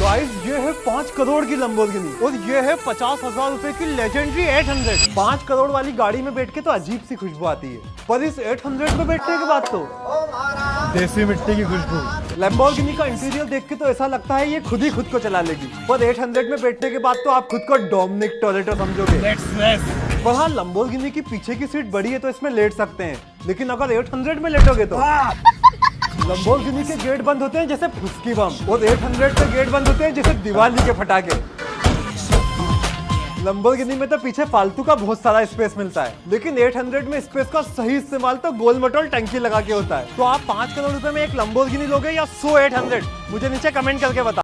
Guys ये है 5 करोड़ की लंबोर्गिनी और ये है 50,000 रुपए की लेजेंडरी 800। 5 करोड़ वाली गाड़ी में बैठ के तो अजीब सी खुशबू आती है, पर इस 800 में बैठने के बाद तो देसी मिट्टी की खुशबू। लंबोर्गिनी का इंटीरियर देख के तो ऐसा लगता है ये खुद ही खुद को चला लेगी, पर 800 में बैठने के बाद तो आप खुद को डोमिनिक टोरेटो समझोगे। पर हाँ, लंबोर्गिनी की पीछे की सीट बड़ी है तो इसमें लेट सकते हैं, लेकिन अगर 800 में लेटोगे तो लंबोर्गिनी के गेट बंद होते हैं जैसे फुसकी बम और 800 के गेट बंद होते हैं जैसे दिवाली के पटाखे। लंबोर्गिनी में तो पीछे फालतू का बहुत सारा स्पेस मिलता है, लेकिन 800 में स्पेस का सही इस्तेमाल तो गोल मटोल टंकी लगा के होता है। तो आप 5 करोड़ रुपए में एक लंबोर्गिनी लोगे या 100 800? मुझे नीचे कमेंट करके बताओ।